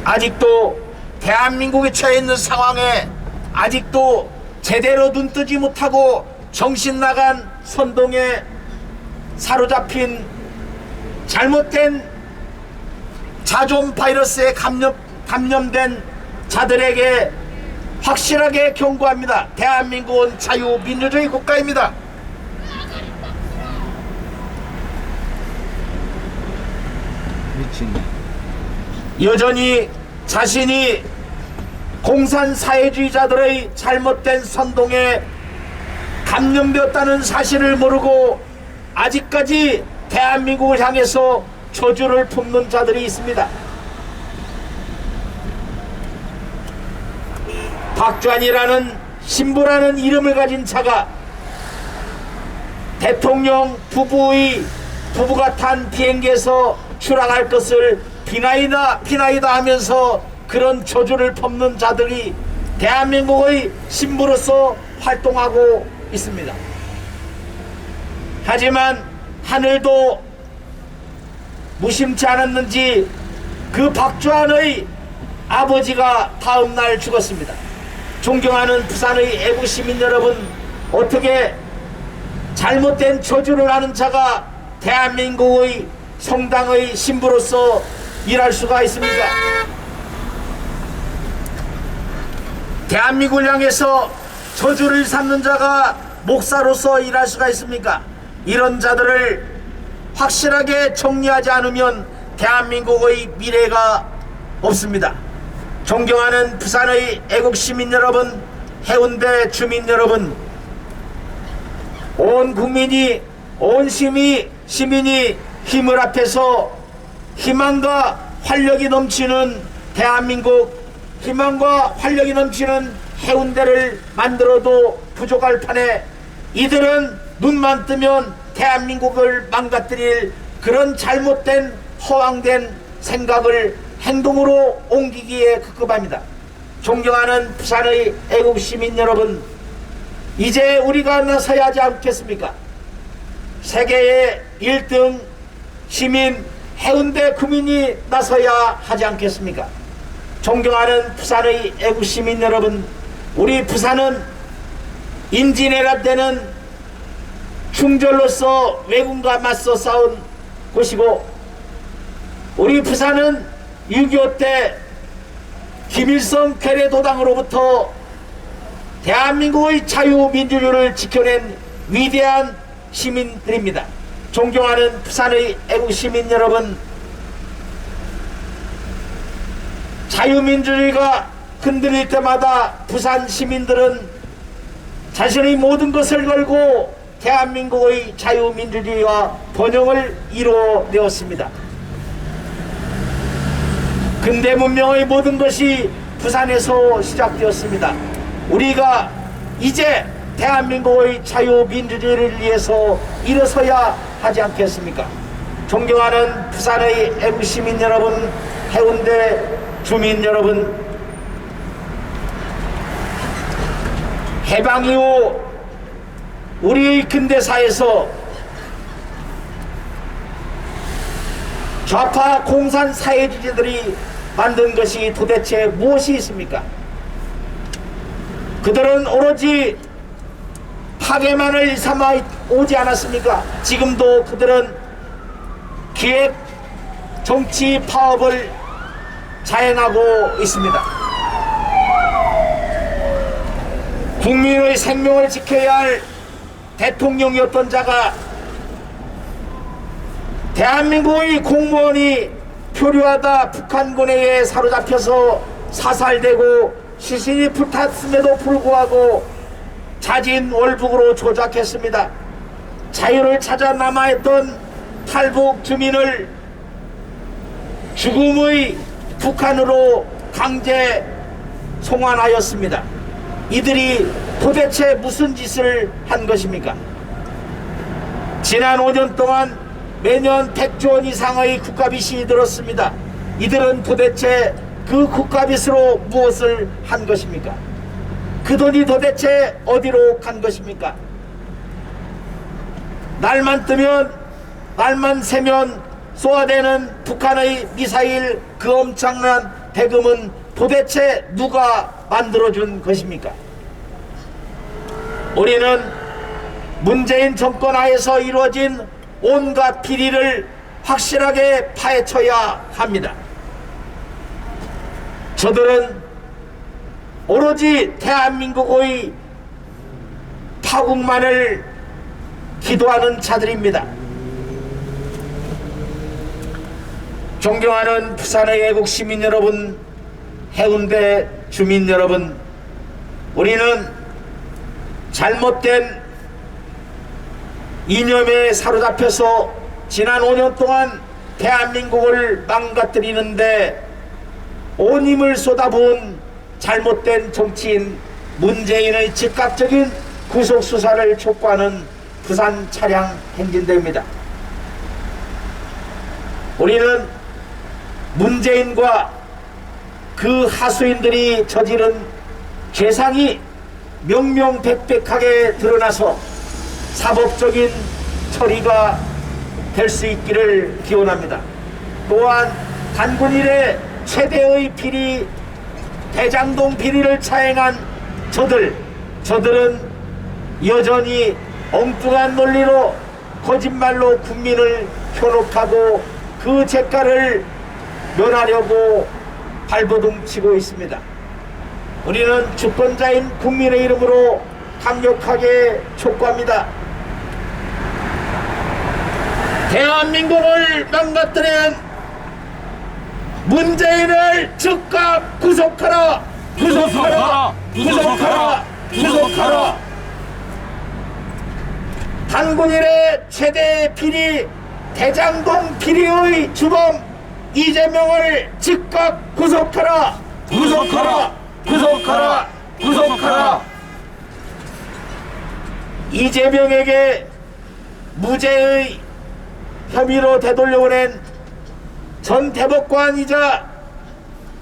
아직도 대한민국에 처해 있는 상황에 아직도 제대로 눈뜨지 못하고 정신 나간 선동에 사로잡힌 잘못된 자존 바이러스에 감염된 자들에게 확실하게 경고합니다. 대한민국은 자유민주주의 국가입니다. 여전히 자신이 공산사회주의자들의 잘못된 선동에 감염되었다는 사실을 모르고 아직까지 대한민국을 향해서 저주를 품는 자들이 있습니다. 박주환이라는 신부라는 이름을 가진 자가 대통령 부부가 탄 비행기에서 추락할 것을 비나이다 하면서 그런 저주를 퍼붓는 자들이 대한민국의 신부로서 활동하고 있습니다. 하지만 하늘도 무심치 않았는지 그 박주환의 아버지가 다음날 죽었습니다. 존경하는 부산의 애국 시민 여러분, 어떻게 잘못된 저주를 하는 자가 대한민국의 성당의 신부로서 일할 수가 있습니까? 대한민국을 향해서 저주를 삼는 자가 목사로서 일할 수가 있습니까? 이런 자들을 확실하게 정리하지 않으면 대한민국의 미래가 없습니다. 존경하는 부산의 애국 시민 여러분, 해운대 주민 여러분, 온 국민이, 온 시민이 힘을 합해서 희망과 활력이 넘치는 대한민국, 희망과 활력이 넘치는 해운대를 만들어도 부족할 판에 이들은 눈만 뜨면 대한민국을 망가뜨릴 그런 잘못된 허황된 생각을 행동으로 옮기기에 급급합니다. 존경하는 부산의 애국 시민 여러분, 이제 우리가 나서야 하지 않겠습니까? 세계의 1등 시민 해운대 구민이 나서야 하지 않겠습니까? 존경하는 부산의 애국 시민 여러분, 우리 부산은 임진왜란 때는 충절로서 왜군과 맞서 싸운 곳이고, 우리 부산은 6.25 때 김일성 괴뢰도당으로부터 대한민국의 자유민주주의를 지켜낸 위대한 시민들입니다. 존경하는 부산의 애국 시민 여러분, 자유민주주의가 흔들릴 때마다 부산 시민들은 자신의 모든 것을 걸고 대한민국의 자유민주주의와 번영을 이루어내었습니다. 근대 문명의 모든 것이 부산에서 시작되었습니다. 우리가 이제 대한민국의 자유민주주의를 위해서 일어서야 하지 않겠습니까? 존경하는 부산의 애국 시민 여러분, 해운대 주민 여러분, 해방 이후 우리의 근대사에서 좌파 공산 사회주의자들이 만든 것이 도대체 무엇이 있습니까? 그들은 오로지 파괴만을 삼아 오지 않았습니까? 지금도 그들은 기획 정치 파업을 자행하고 있습니다. 국민의 생명을 지켜야 할 대통령이었던 자가 대한민국의 공무원이 표류하다 북한군에 의해 사로잡혀서 사살되고 시신이 불탔음에도 불구하고 자진월북으로 조작했습니다. 자유를 찾아 남아있던 탈북 주민을 죽음의 북한으로 강제 송환하였습니다. 이들이 도대체 무슨 짓을 한 것입니까? 지난 5년 동안 매년 100조 원 이상의 국가빚이 들었습니다. 이들은 도대체 그 국가빚으로 무엇을 한 것입니까? 그 돈이 도대체 어디로 간 것입니까? 날만 뜨면, 날만 새면 쏘아대는 북한의 미사일, 그 엄청난 대금은 도대체 누가 만들어준 것입니까? 우리는 문재인 정권 하에서 이루어진 온갖 비리를 확실하게 파헤쳐야 합니다. 저들은 오로지 대한민국의 파국만을 기도하는 자들입니다. 존경하는 부산의 애국 시민 여러분, 해운대 주민 여러분, 우리는 잘못된 이념에 사로잡혀서 지난 5년 동안 대한민국을 망가뜨리는데 온 힘을 쏟아부은 잘못된 정치인 문재인의 즉각적인 구속수사를 촉구하는 부산 차량 행진대입니다. 우리는 문재인과 그 하수인들이 저지른 죄상이 명명백백하게 드러나서 사법적인 처리가 될 수 있기를 기원합니다. 또한 단군 이래 최대의 비리, 대장동 비리를 차행한 저들은 여전히 엉뚱한 논리로 거짓말로 국민을 현혹하고 그 죄가를 면하려고 발버둥 치고 있습니다. 우리는 주권자인 국민의 이름으로 강력하게 촉구합니다. 대한민국을 망가뜨린 문재인을 즉각 구속하라! 구속하라! 구속하라! 구속하라! 단군 이래 최대 비리, 대장동 비리의 주범 이재명을 즉각 구속하라! 구속하라! 구속하라! 구속하라! 이재명에게 무죄의 혐의로 되돌려보낸 전 대법관이자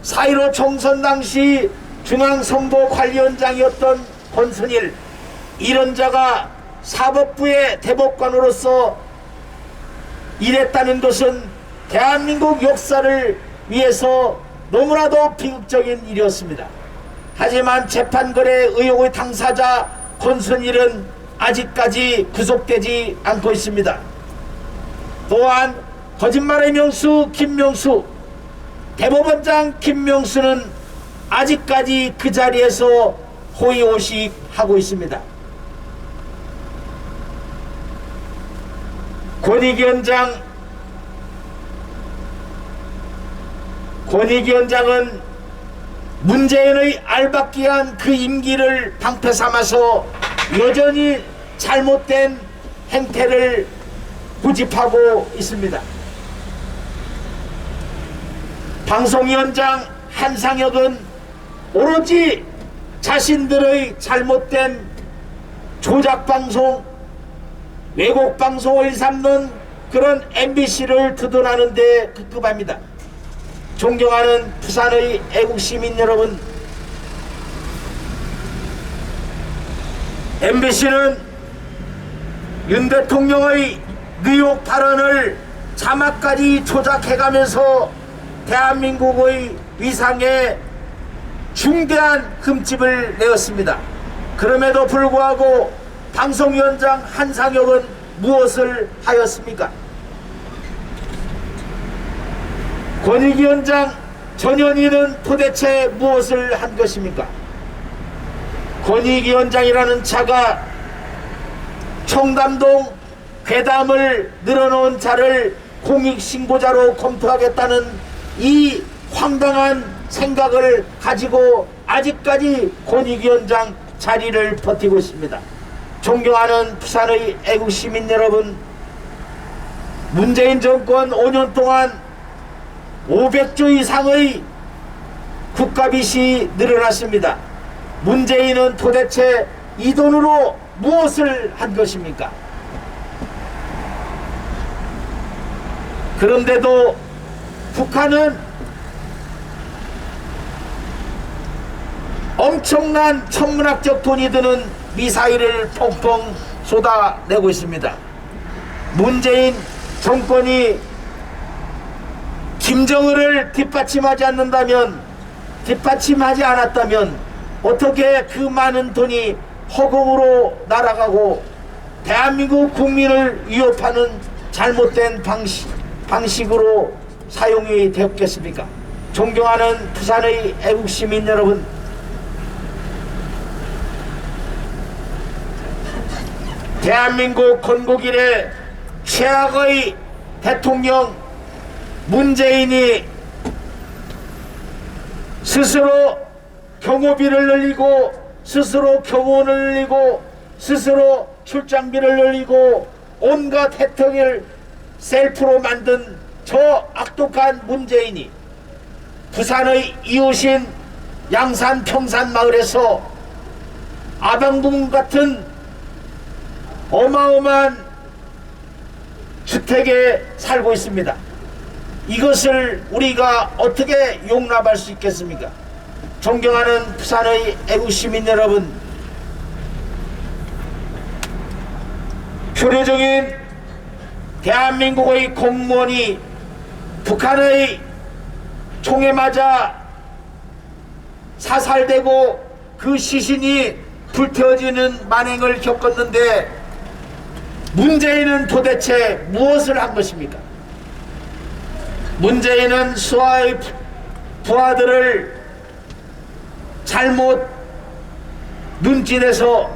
4.15 총선 당시 중앙선거관리원장이었던 권순일, 이런 자가 사법부의 대법관으로서 일했다는 것은 대한민국 역사를 위해서 너무나도 비극적인 일이었습니다. 하지만 재판거래 의혹의 당사자 권순일은 아직까지 구속되지 않고 있습니다. 또한 거짓말의 명수 김명수, 대법원장 김명수는 아직까지 그 자리에서 호의호식하고 있습니다. 권익위 원장은 문재인의 알박기한 그 임기를 방패 삼아서 여전히 잘못된 행태를 고집하고 있습니다. 방송위원장 한상혁은 오로지 자신들의 잘못된 조작방송, 왜곡방송을 삼는 그런 MBC를 두둔하는 데 급급합니다. 존경하는 부산의 애국시민 여러분, MBC는 윤 대통령의 의혹 발언을 자막까지 조작해가면서 대한민국의 위상에 중대한 흠집을 내었습니다. 그럼에도 불구하고 방송위원장 한상혁은 무엇을 하였습니까? 권익위원장 전현희는 도대체 무엇을 한 것입니까? 권익위원장이라는 자가 청담동 괴담을 늘어놓은 자를 공익신고자로 검토하겠다는 이 황당한 생각을 가지고 아직까지 권익위원장 자리를 버티고 있습니다. 존경하는 부산의 애국시민 여러분, 문재인 정권 5년 동안 500조 이상의 국가빚이 늘어났습니다. 문재인은 도대체 이 돈으로 무엇을 한 것입니까? 그런데도 북한은 엄청난 천문학적 돈이 드는 미사일을 펑펑 쏟아내고 있습니다. 문재인 정권이 김정은을 뒷받침하지 않았다면 어떻게 그 많은 돈이 허공으로 날아가고 대한민국 국민을 위협하는 잘못된 방식으로 사용이 되었겠습니까? 존경하는 부산의 애국시민 여러분, 대한민국 건국 이래 최악의 대통령 문재인이 스스로 경호비를 늘리고 스스로 경호원을 늘리고 스스로 출장비를 늘리고 온갖 혜택을 셀프로 만든 저 악독한 문재인이 부산의 이웃인 양산 평산 마을에서 아방궁 같은 어마어마한 주택에 살고 있습니다. 이것을 우리가 어떻게 용납할 수 있겠습니까? 존경하는 부산의 애국시민 여러분, 표류 중인 대한민국의 공무원이 북한의 총에 맞아 사살되고 그 시신이 불태워지는 만행을 겪었는데 문재인은 도대체 무엇을 한 것입니까? 문재인은 수하의 부하들을 잘못 눈짓해서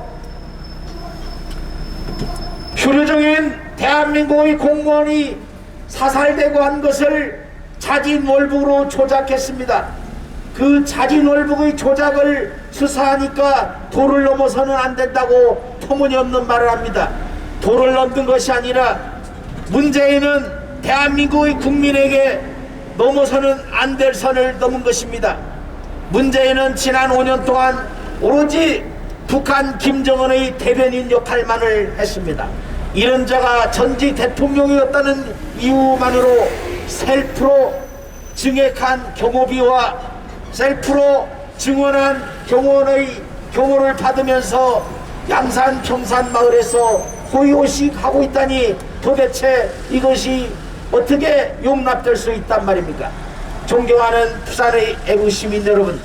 표류 중인 대한민국의 공무원이 사살되고 한 것을 자진월북으로 조작했습니다. 그 자진월북의 조작을 수사하니까 도를 넘어서는 안 된다고 터무니없는 말을 합니다. 도를 넘는 것이 아니라 문재인은 대한민국의 국민에게 넘어서는 안 될 선을 넘은 것입니다. 문재인은 지난 5년 동안 오로지 북한 김정은의 대변인 역할만을 했습니다. 이런 자가 전직 대통령이었다는 이유만으로 셀프로 증액한 경호비와 셀프로 증원한 경호원의 경호를 받으면서 양산 평산 마을에서 호의호식 하고 있다니 도대체 이것이 어떻게 용납될 수 있단 말입니까? 존경하는 부산의 애국시민 여러분,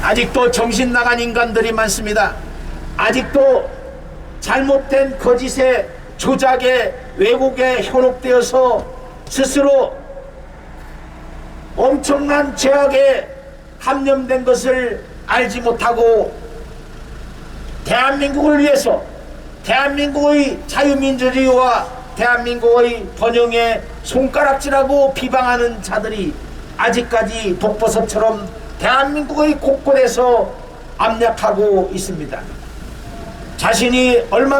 아직도 정신 나간 인간들이 많습니다. 아직도 잘못된 거짓에 조작에 왜곡에 현혹되어서 스스로 엄청난 죄악에 감염된 것을 알지 못하고 대한민국을 위해서 대한민국의 자유민주주의와 대한민국의 번영에 손가락질하고 비방하는 자들이 아직까지 독버섯처럼 대한민국의 곳곳에서 압력하고 있습니다. 자신이 얼마나